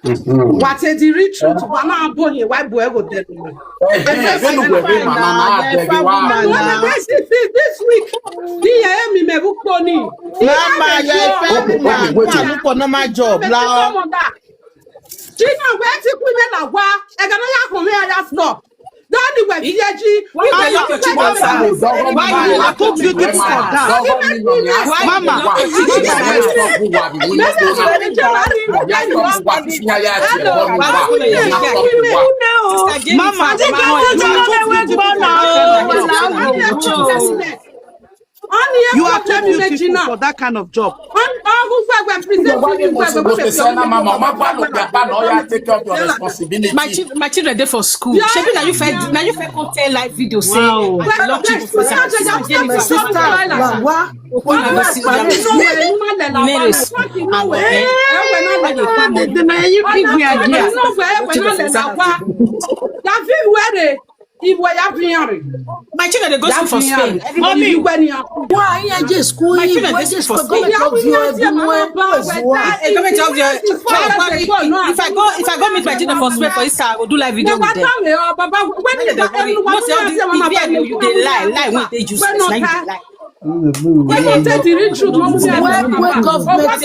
What is the real truth? Mama Bonnie, why boy go there? This week, me me book Bonnie. Mama, you no my job. China, where to women are why? I gonna from here that stop. Don't you Why you took you this for that? Mama, you are taking people for that kind of job. My children there for school. Now you fed content live video say I love people for my children they go to for Spain. Mommy, why you just school? My children they just for Spain. If I go meet my children for Spain for Easter, I will do live video with them. You they lie when they just lie. Where government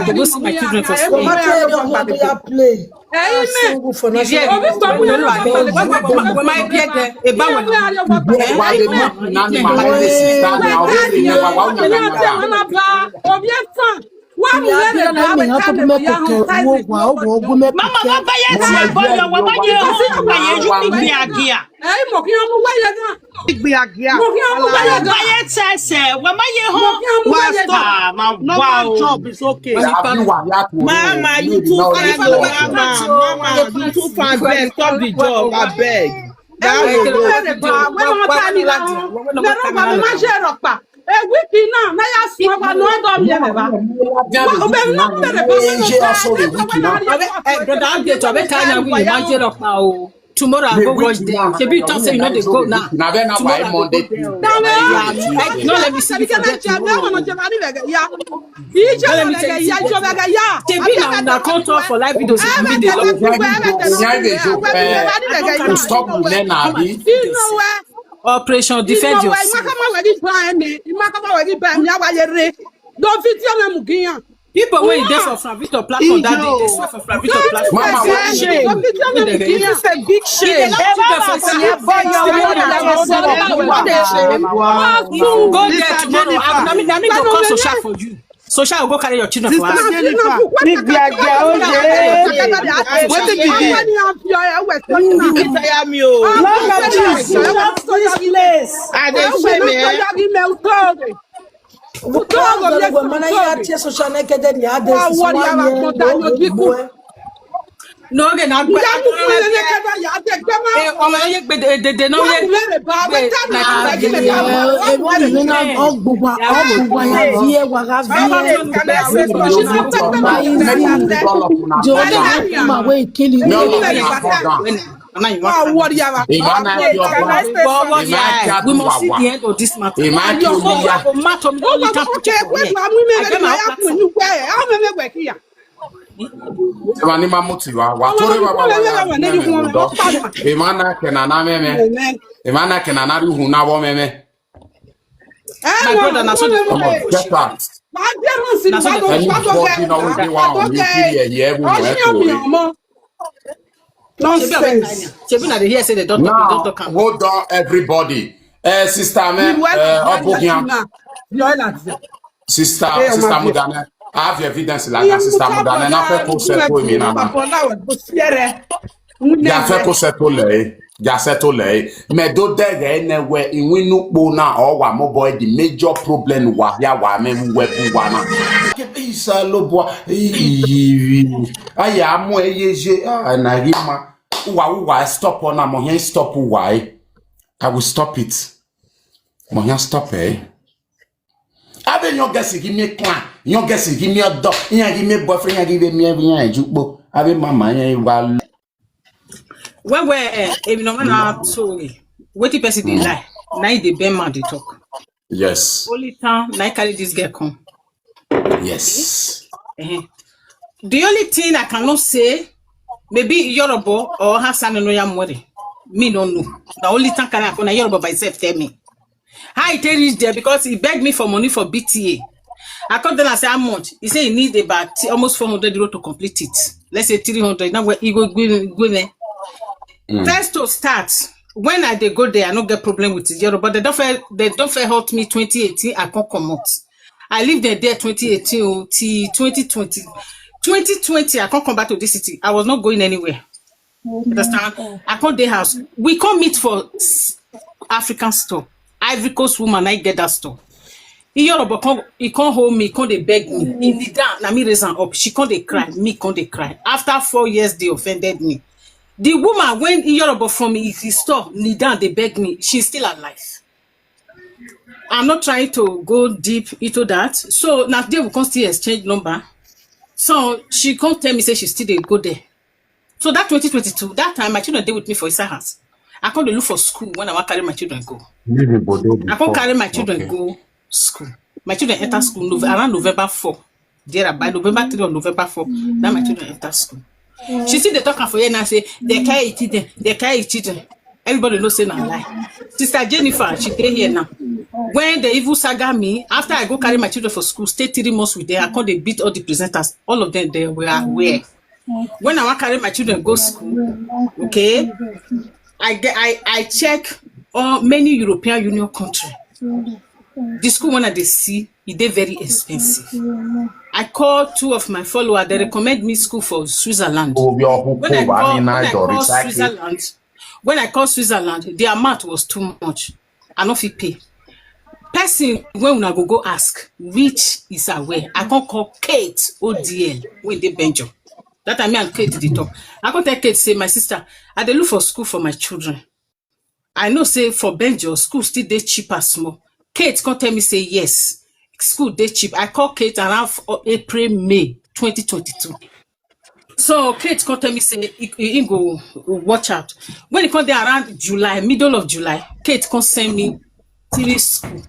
They go see my children for Spain. play? job is okay. Mama, you too fine. Mama, you too fine. Stop the job, I beg. Tomorrow I go watch them. She be talking say you know they go now. Tomorrow Monday. No, let me see. Now come talk for live videos. Stop Operation Defend Yourself. People when they for Fravito platform that day, they swear for Fravito platform. Mama, This is a big shame. Go there tomorrow. I mean, go call social for you. Social will go carry your children for us. No, again, I'm going we must see the end of this matter. My brother, na so hold on, everybody. Sister, Sister Mudane, I have evidence like that, Sister Mudane. Na fait pour cette pour me na. Ya fait pour cette lay. Ya cette lay. Mais do there anywhere in winu bona or wa mo boy the major problem wa ya wa me webu wa na. Isa lobo. Aya mo eyeje na rima. Why stop on a mohen stop why? I will stop it. Mohen stop I been your guess give me a clan, your guess give me a dog, give me a boyfriend, give me a jukbo. I been my mind while when if no man sorry, what the person they lie? Now they bend man they talk. yes. Only time now carry this girl come. Yes. The only thing I cannot say, maybe Yoruba or Hassan and Noyamori. Me don't know. The only thing can happen, Yoruba by self tell me. How it reached there because he begged me for money for BTA. I called them and said how much. He said he need about almost 400 euros to complete it. Let's say 300. Now he go there. First to start, when I go there, I don't get problem with it. But they don't fair help me 2018. I can't come out. I lived there 2018 till 2020. 2020, I can't come back to this city. I was not going anywhere. Understand? I called the house. We can't meet for African store. Ivory Coast woman, I get that store. He can't hold me, can't they beg me. In the down, na me raise her up. She can't they cry, me can't they cry. After 4 years, they offended me. The woman, when Yoruba from his store, knee down, they beg me. She's still alive. I'm not trying to go deep into that. So now they will come still exchange number. So she can't tell me say she still they go there. So that 2022, that time my children stay with me for Isa house. I can't look for school when I want to carry my children go. I can't carry my children go school. My children enter school around November 4. There by November 3 or November 4. Now my children enter school. She see the talking for you and I say they carry children, they carry children. Everybody knows say na lie. Sister Jennifer, she stay here now. When the evil saga me, after I go carry my children for school, stay 3 months with them, I call they beat all the presenters. All of them they were aware. When I want to carry my children go school, okay, I check many European Union countries. The school one they see, they very expensive. I call 2 of my followers. They recommend me school for Switzerland. When I call Switzerland, the amount was too much. I not fit pay. Person when una go ask which is aware. I can't call Kate ODL when they Benjo. That I mean and Kate the talk. I can't tell Kate say my sister, I dey look for school for my children. I know say for Benjo school still they cheaper small. Kate can't tell me say yes. School they cheap. I call Kate around April, May 2022. So Kate can't tell me say he go watch out. When it come there around July, middle of July, Kate can't send me TV school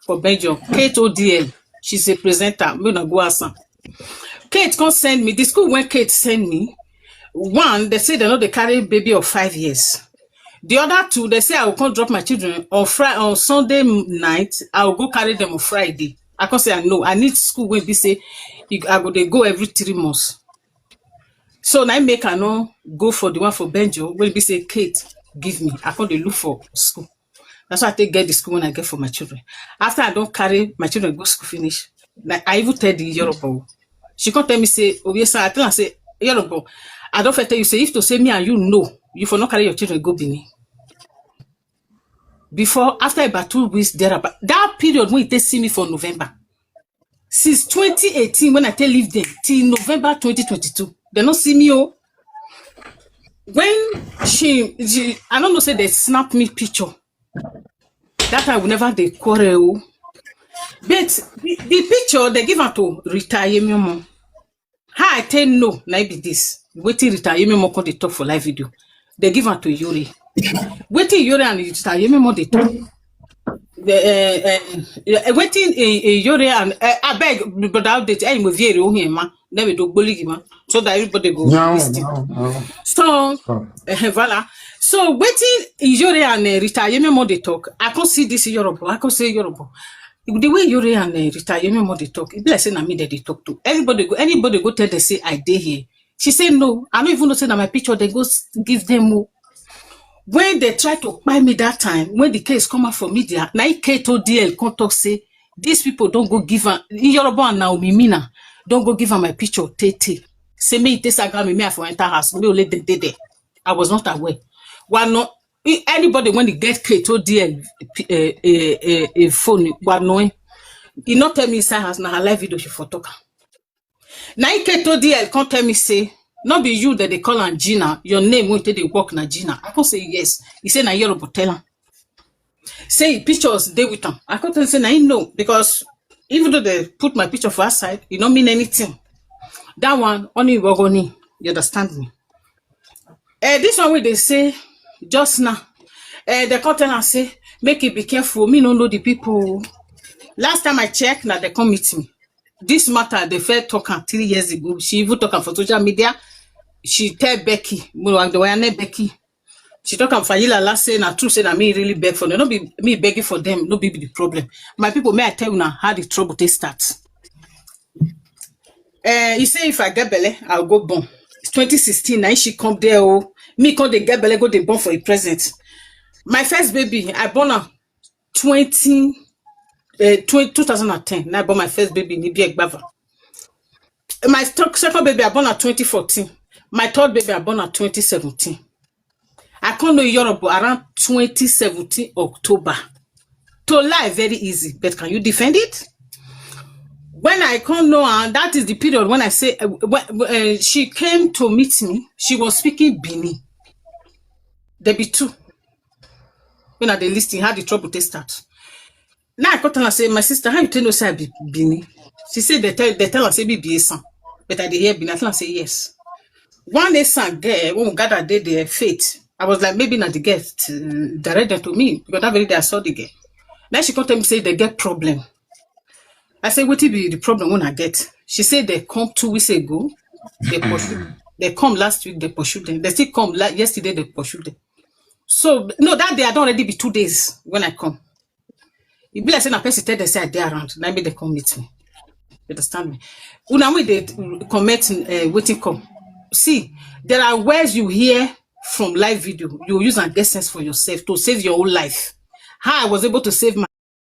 for Belgium. Kate ODL, she's a presenter. I'm gonna go ask her. Kate can't send me the school when Kate send me. One, they say they know they carry baby of 5 years. The other 2, they say I will come drop my children on Sunday night. I will go carry them on Friday. I can't say I know. I need school when they say they go every 3 months. So now I make I no go for the one for Benjo. When they say Kate, give me. I can't look for school. That's why I take get the school when I get for my children. After I don't carry my children go school finish. Like I even tell the Yoruba. She can't tell me say, oh yes, sir. I tell her say Yoruba. I don't tell you say if to say me and you know, you for not carry your children go Benin. Before, after about 2 weeks, that period when they see me for November. Since 2018, when I tell leave them, till November 2022, they don't see me. Oh, when she I don't know, say they snap me picture. That I will never they quarrel. But the picture they give her to retire me mom. How I tell no, na be this. Waiting retire me mom come they talk for live video. They give her to Yuri. Waiting Yuri and retire me mom they talk. Waiting Yuri and I beg but out date I move here on him man. Then we do bully him so that everybody go listen. So voilà. So waiting Yuri and retire me mom they talk. I can't see this Yoruba. I can't say Yoruba. The way Yuri and retire me mom they talk. It's like saying na me that they talk to. Anybody go tell they say I dey here. She said no. I don't even know say that my picture they go give them more. When they try to buy me that time, when the case come out for media, now Kate ODL come talk say these people don't go give her Yoruba and Naomi Mina don't go give her my picture. Tete say me it saga me I for enter house me only they there. I was not aware. Why not anybody when they get Kate ODL a phone what knowing he not tell me inside house na her live video she for talk. Now Kate ODL can't tell me say not be you that they call her Gina. Your name won't they work na Gina. I can't say yes. He say na Yoruba tell her. Say pictures they with them. I can't say na no because even though they put my picture for her side, it don't mean anything. That one only wagoni. You understand me? This one where they say just now. They come tell her say make it be careful. Me no know the people. Last time I checked, now they come meet me. this matter, they first talk 3 years ago. She even talk for social media. She tell Becky, Becky. She talk for Fayila last say na true say that me really beg for them. Not be me begging for them, no be the problem. My people, may I tell you now how the trouble they start. He say if I get belly, I'll go born. 2016, now she come there, oh, me come they get belly, go they born for a present. My first baby, I born her 2010. Now I born my first baby in Ibi Egbava. My second baby, I born her 2014. My third baby, I born her 2017. I come to Europe around 2017 October. To lie very easy, but can you defend it? When I come know her, that is the period when I say she came to meet me. She was speaking Bini. There be two. When I they listening, how the trouble they start. Now I come tell her say, my sister, how you tell no say I be Bini? She said they tell her say be Biesan, but I dey hear Bini. I tell her say yes. One day, son, girl, when we gather their faith, I was like maybe not the girl direct them to me because that very day I saw the girl. Then she come tell me say they get problem. I said, what will be the problem when I get? She said they come 2 weeks ago. They pursue. They come last week. They pursue them. They still come yesterday. They pursue them. So no, that day I don't already be 2 days when I come. It be like saying a person tell they say I dey around. Maybe they come meet me. You understand me? When we they comment waiting come. See, there are words you hear from live video. You use and get sense for yourself to save your own life. How I was able to save my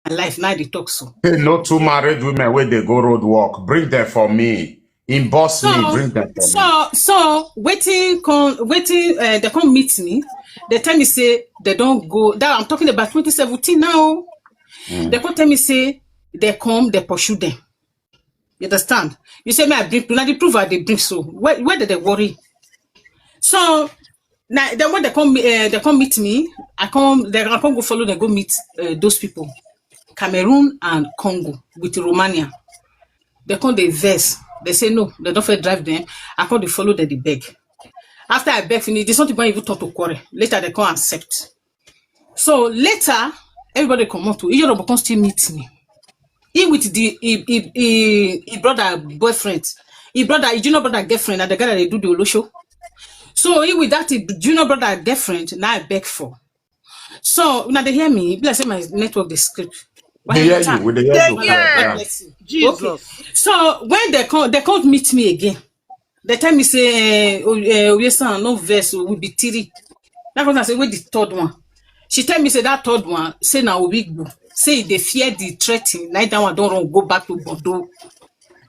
life, now they talk so. Hey, no two married women where they go road walk. Bring them for me. Emboss me, bring them for me. So waiting, they come meet me. They tell me say they don't go. That I'm talking about 2017 now. They come tell me say they come, they pursue them. You understand? You say me I bring, now the proof they bring so. Where did they worry? So now then when they come meet me, I come go follow. They go meet those people. Cameroon and Congo with Romania. They come the verse. They say no, they don't fit drive them. I come to follow them, they beg. After I beg finish, they don't even talk to quarrel. Later they come accept. So later, everybody come up to Yoruba come still meet me. He with the brother boyfriend, his junior brother girlfriend, and the guy that they do the Olo show. So he with that junior brother girlfriend, now I beg for. So now they hear me, like say my network the script. They hear you with the Yeah. Jesus. Okay. So when they can't meet me again. They tell me say, yes, no verse will be 3. That was I say, wait the third one. She tell me say that third one say now week go. Say they fear the threatening. Like that one don't go back to Bordeaux.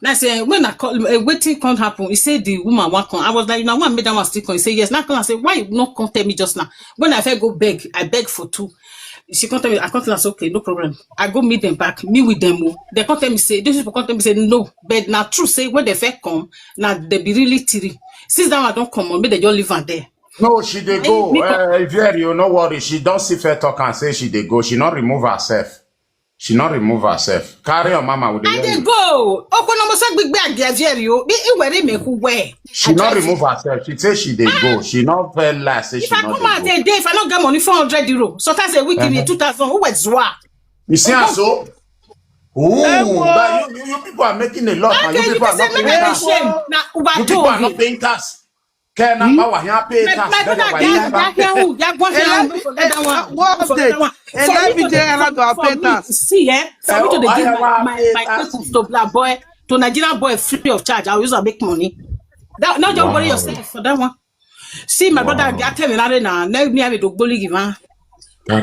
Now say when I call waiting can't happen. He said the woman won't come. I was like, you know, one made that one still come. He said yes. Now I say, why you not come tell me just now? When I go beg, I beg for 2. She can't tell me, I can't tell her, okay, no problem. I go meet them back, me with them. They can't tell me, say, those people can't tell me, say, no. But now, true, say, when they first come, now they be really teary. Since that one don't come on, maybe they just leave her there. No, she they go. You no worry. She don't see fair talk and say she they go. She not remove herself. She not remove herself. Carry your mama with the. And they go. Big bag, She not remove herself. She say she they go. She not fair last. Say if she I not come out they a day, if I don't get money, 400 euro. Sometimes a week give me 2,000. Who was Zwa? You see her so? Ooh, but you people are making a lot. Man. You people are not paying tax. You people are not paying tax. Can power here pay tax? What update? See, for me to give my to black boy to Nigerian boy free of charge. I'll use to make money. That not just worry yourself for that one. See, my brother, I tell me now. Now me have a dog bully give her.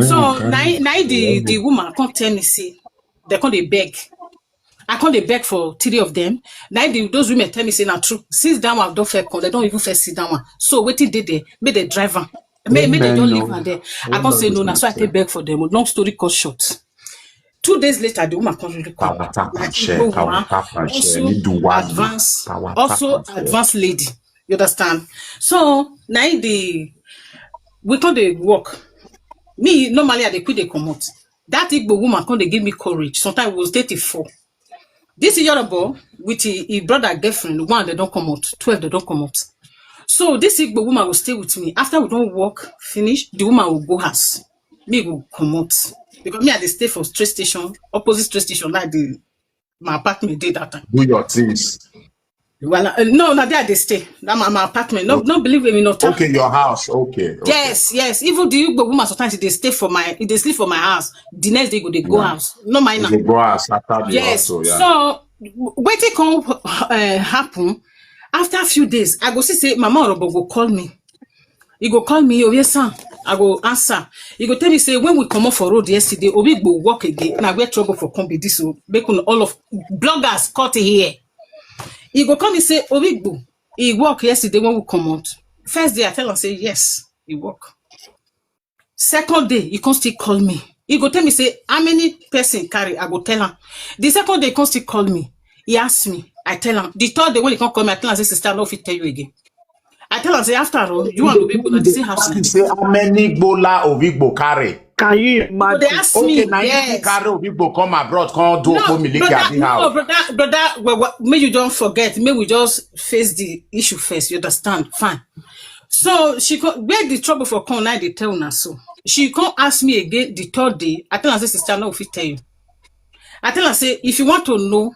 So now the woman come tell me say they come they beg. I can't they beg for 3 of them. Now those women tell me say not true. Since that one don't fair come, they don't even first sit down one. So what did they? Make the driver. Make they don't leave her there. I can't say no. Now so I take beg for them. Long story cut short. 2 days later, the woman comes really come. Also advanced lady. You understand? So now we can't they work. Me normally I they quit they come out. That Igbo woman can't they give me courage. Sometimes it was 34. This is Yoruba with his brother girlfriend. 1 they don't come out. 12 they don't come out. So this Igbo woman will stay with me. After we don't work finish, the woman will go house. Me will come out because me I dey stay for train station, opposite train station like the My apartment did that time. Do your things. Well, no, there they stay. That my apartment. No, Okay. no, believe me, no. Okay, your house. Okay. Yes. Even the Igbo woman sometimes they stay for they sleep for my house. The next day they go Yeah. house. No mind now. They go house after the Yes. also, yeah. So wait it come happen. After a few days, I go say Mama Orobo go call me. He go call me, oh yes, sir. I go answer. He go tell me, say, when we come off for road yesterday, Obi go walk again. Now we're trouble for come be this. So make all of bloggers cut here. He go come and say, Obi go. He walk yesterday when we come out. First day, I tell him, say, yes, he walk. Second day, he can still call me. He go tell me, say, how many person carry? I go tell him. The second day, he can still call me. He ask me. I tell him. The third day, when he can call me, I tell him, say, sister, I don't fit tell you again. I tell him, say, after all, you want to be in the same house. Say how many Bola Ovigbo carry? Can you But imagine? they ask Okay, me, now you yes. carry Ovigbo come abroad, come do No, miliki at the house. brother, well, may you don't forget, may we just face the issue first, you understand? Fine. So she where the trouble for come now they tell her so. She can't ask me again the third day. I tell her, say, sister, no, if tell you. I tell her, say, if you want to know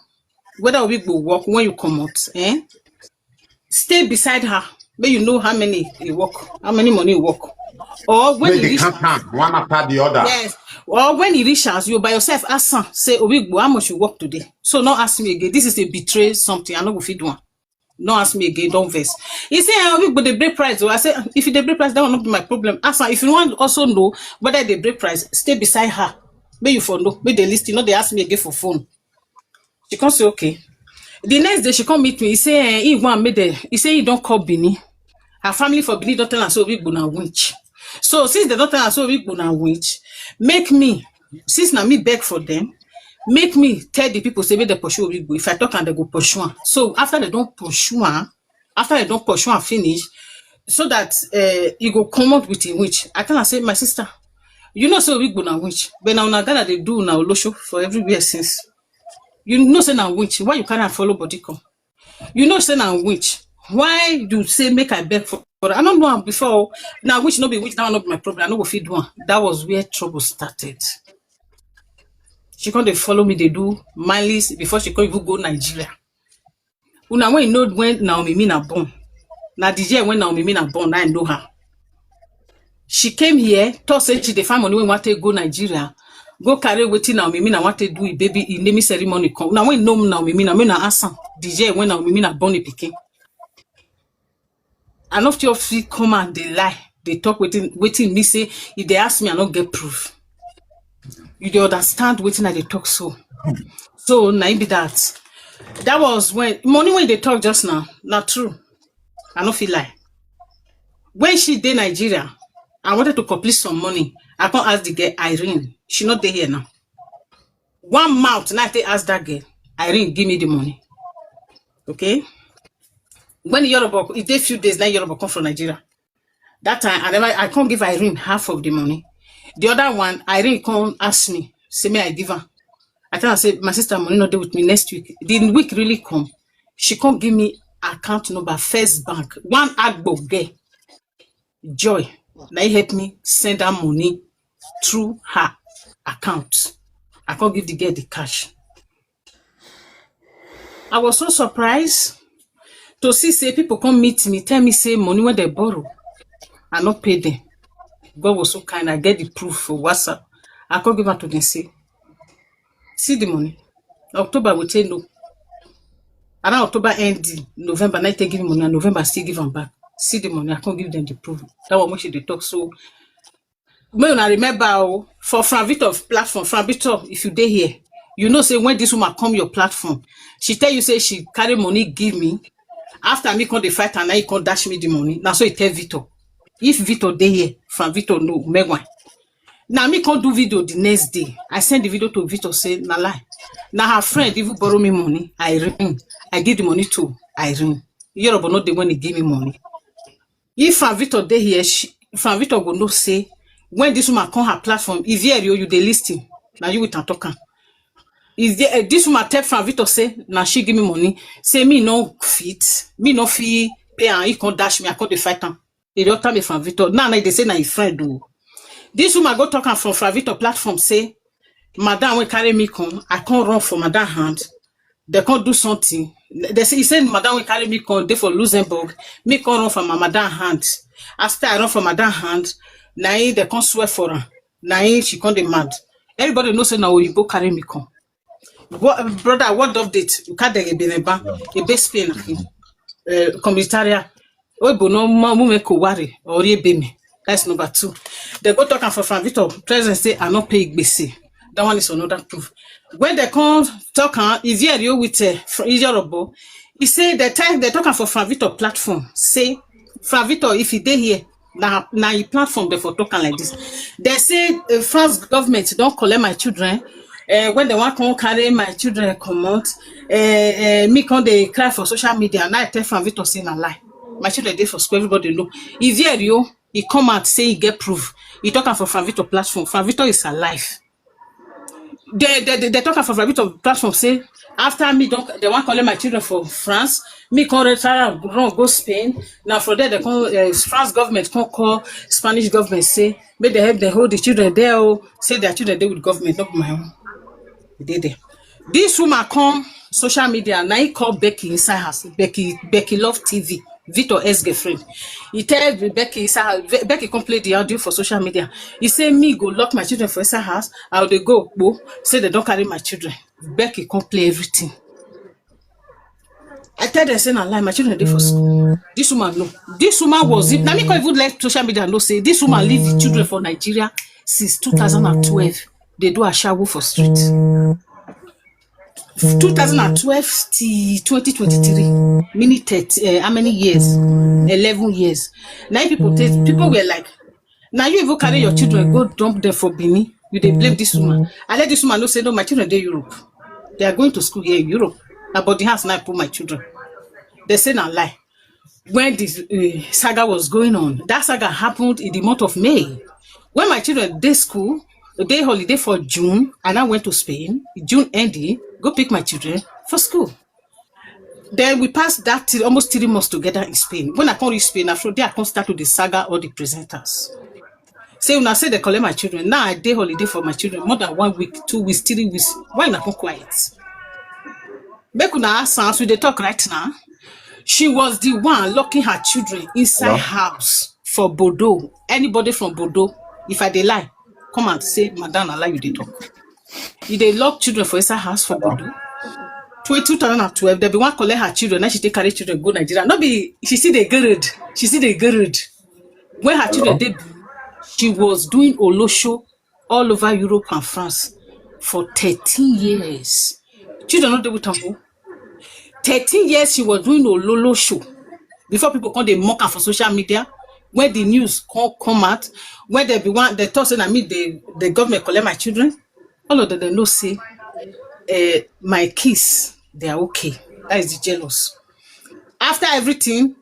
whether we will work when you come out, stay beside her. May you know how many you work, how many money you work. Or when Make you the reach count one after the other. yes. Or when he reaches, you by yourself ask her, say, Obigbo, how much you work today? So not ask me again. This is a betray something. I know if you do one. Don't ask me again, don't vex. He say, Obigbo, they break price. So I say, if they break price, that will not be my problem. Ask her. If you want to also know whether they break price, stay beside her. May you for know. May they list, you know, they ask me again for phone. She can't say, okay. The next day she come meet me. He say, he say he don't call Bini. Her family for Bini don't tell her so Obigbo na witch. So since they don't tell her so Obigbo na witch, make me, since now me beg for them, make me tell the people say they pursue Obigbo. If I talk and they go pursue her. So after they don't pursue her, finish, so that he go come out with a witch. I tell her, say, my sister, you know so Obigbo na witch, but now Ghana they do now Olosho for everywhere since. You know say na witch, why you can't follow body come? You know say na witch, why you say make I beg for? I don't know am before. Now witch no be witch, that one not be my problem. I no go fit do one. That was where trouble started. She can't follow me, they do mileage before she can't even go Nigeria. Una when you know when Naomi Mina born. Now the year when Naomi Mina born, I know her. She came here, thought say she the family when want to go Nigeria. Go carry waiting Naomi Mina want to do a baby in naming ceremony. Come now when you know Naomi Mina, me na ask her. The year when Naomi Mina born a pikin. And after your feet come and they lie, they talk waiting me say if they ask me, I don't get proof. You don't understand waiting that they talk so. So now be that. That was when money when they talk just now, not true. I don't feel lie. When she did Nigeria, I wanted to complete some money. I can't ask the girl Irene. She not there here now. One mouth, now I ask that girl, Irene, give me the money. Okay? When Yoruba, it did few days, now Yoruba come from Nigeria. That time, I can't give Irene half of the money. The other one, Irene come ask me, say me I give her. I tell her, say, my sister money not there with me next week. The week really come. She can't give me account number, First Bank. One Agbo girl, Joy. Now he help me send her money through her account. I can't give the girl the cash. I was so surprised to see say people come meet me, tell me say money when they borrow, I not pay them. God was so kind. I get the proof for WhatsApp. I can't give her to them. Say, see the money. October we say no. Around October end, November night they give me money, and November still give them back. See the money. I can't give them the proof. That one much they talk so. When I remember for Frank Victor platform, Frank Victor, if you dey here, you know say when this woman come your platform, she tell you say she carry money give me. After me come the fight and now he come dash me the money. Now so he tell Victor. If Victor dey here, Frank Victor no, Megwan. Now me can't do video the next day. I send the video to Victor say na lie. Now her friend even borrow me money. Irene. I give the money to Irene. Yoruba not the one he give me money. If Frank Victor dey here, Frank Victor go know say when this woman come her platform, if you dey listing, now you with her talking. Is there this woman tell Frank Victor say now she give me money, say me no fit, me no fee pay and he can't dash me, I can't dey fight him. He don't tell me Frank Victor. Now they say na his friend do. This woman go talking from Frank Victor platform say, Madam when carry me come, I can't run for Madam hand. they can't do something. They say, he said, Madam will carry me come dey for Luxembourg. Me come run from my Madam hand. After I run from Madam hand, now they can't swear for her. Now she can't demand. Everybody knows now you go carry me come. What, brother, what update? You can't get a base Spain. Communitaria. Oh, but no more make worry or me. That's number 2. They go talking for Frank Victor. President say I not pay BC. That one is another proof. When they come talking, if you with Yoruba, he say the time they talking for Frank Victor platform. Say Frank Victor, if he dey here, now he platform they for talking like this. They say France government don't collect my children. When they want to carry my children come out, me come they cry for social media. Now I tell Frank Victor say a lie. My children dey for school, everybody know. If you he come out say he get proof. He talking for Frank Victor platform. Frank Victor is alive. They talking for Frank Victor platform say after me don't they want to collect my children for France. Me come retire run go Spain. Now for there they come France government come call Spanish government say make they help them hold the children there. Oh, say their children there with government, not my own. They there. This woman come social media. Now he call Becky inside house. Becky Love TV. Victor ex-girlfriend. He tell Becky inside house. Becky come play the audio for social media. He say me go lock my children for inside house. I will go say they don't carry my children. Becky come play everything. I tell them say na lie. My children dey for school. This woman no. This woman was it. Now me can't even let social media know say this woman leave the children for Nigeria since 2012. They do a shower for street. 2012 to 2023, meaning 30, how many years? 11 years. Now people were like, now you even carry your children, go dump them for Benin. You they blame this woman. I let this woman know say no, my children they Europe. They are going to school here in Europe. About the house now I put my children. They say na lie. When this saga was going on, that saga happened in the month of May. When my children day school, day holiday for June, and I went to Spain. June ending, go pick my children for school. Then we passed that almost 3 months together in Spain. When I come reach Spain, after there I come start with the saga or the presenters. Say when I say they collect my children, now I day holiday for my children more than 1 week, 2 weeks, 3 weeks. Why not come quiet? Make una ask us, we dey talk right now. She was the one locking her children inside house for Bordeaux. Anybody from Bordeaux, if I dey lie, come and say, Madam, I lie, you dey talk. You dey lock children for inside house for Bordeaux. 2012, they be one collect her children, now she take carry children go Nigeria. No be, she see the girl. She see the girl. When her children did, she was doing Olosho all over Europe and France for 13 years. Children not dey with her. 13 years she was doing Olosho. Before people come, they mock her for social media. When the news come out, when they be one, they thought say I mean the government collect my children. All of them they know say my kids, they are okay. That is the jealous. After everything,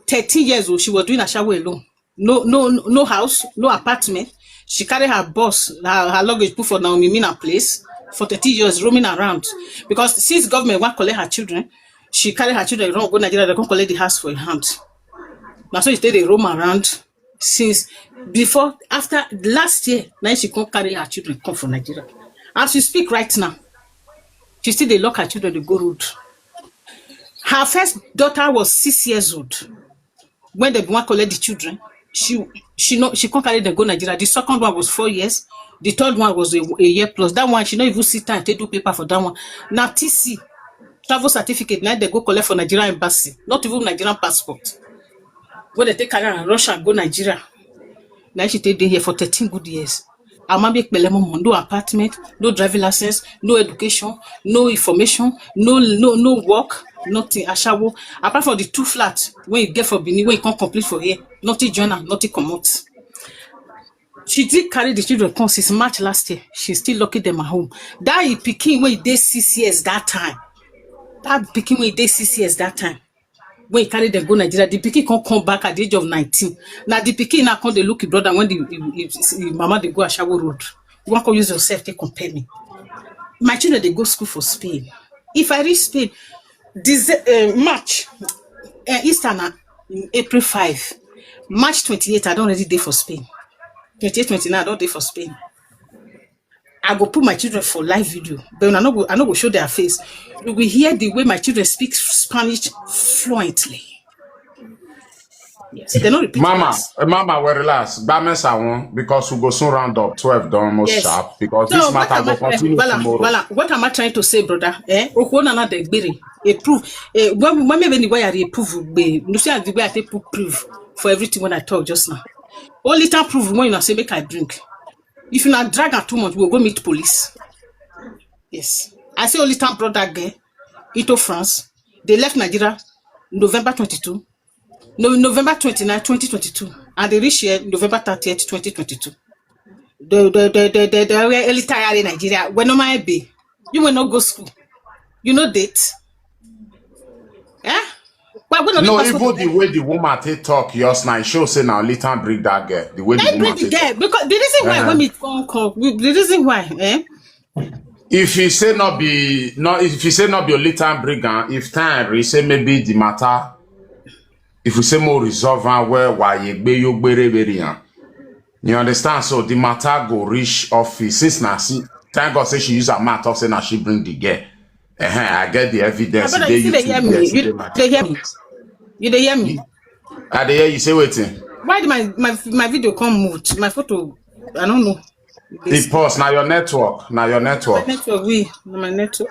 13 years old, she was doing a shower alone. No house, no apartment. She carried her bus, her luggage put for Naomi Mina place for 30 years roaming around. Because since government want collect her children, she carry her children around go Nigeria, they can't collect the house for her hand. Now so she stay they roam around since before, after last year, now she can't carry her children come from Nigeria. As she speak right now, she still they lock her children, they go road. Her first daughter was 6 years old. When they want collect the children, she can't carry them go Nigeria. The second one was 4 years. The third one was a year plus. That one, she not even sit down and take do paper for that one. Now TC, travel certificate, now they go collect for Nigeria embassy. Not even Nigerian passport. When they take carry and Russia go Nigeria. Now she take here for 13 good years. No apartment, no driving license, no education, no information, no work, nothing. Ashawo. Apart from the 2 flats when you get for Benin, when you can't complete for here, nothing journal, nothing come out. She did carry the children come since March last year. She still locking them at home. That is picking when they 6 years that time. That picking when they 6 years that time. When he carry them go Nigeria, the pikin can't come back at the age of 19. Now the pikin now come they look at brother when the mama they go Ashawo Road. You want to use yourself to compare me. My children they go school for Spain. If I reach Spain, this March, Easter na April 5, March 28, I don't already day for Spain. 28, 29, I don't day for Spain. I go put my children for live video, but I no go show their face. You will hear the way my children speak Spanish fluently. Yes, they don't repeat Mama, words. Mama, we relax. Bames I want because we go soon round up 12 done almost Yes. sharp because So this what matter am I will continue tomorrow. what am I trying to say, brother? Okona the gbere. A proof. When me the way I prove be, you see the way I take proof for everything when I talk just now. Only time proof when you say make I drink. If you not drag her too much, we'll go meet police. Yes. I say only time brought that girl into France. They left Nigeria November 22. No, November 29, 2022. And they reached here November 30th, 2022. The were early tired in Nigeria. When no my be, you will not go school. You know date. Eh? But when No, even the way the woman take talk just now, show say now later bring that girl. The way the bring woman the take girl talk. because the reason why when me come, the reason why, If you say not be if you say not be a little brigand, if time we say maybe the matter, if we say more resolve where why you be you understand? So the matter go reach office since now see thank God say she use her mouth talk say now she bring the girl. I get the evidence. but you they hear me. They hear me. You they hear me. I dey hear you say waiting. Why did my video come mute? My photo, I don't know. The pause now your network. Now your network. My network, my network.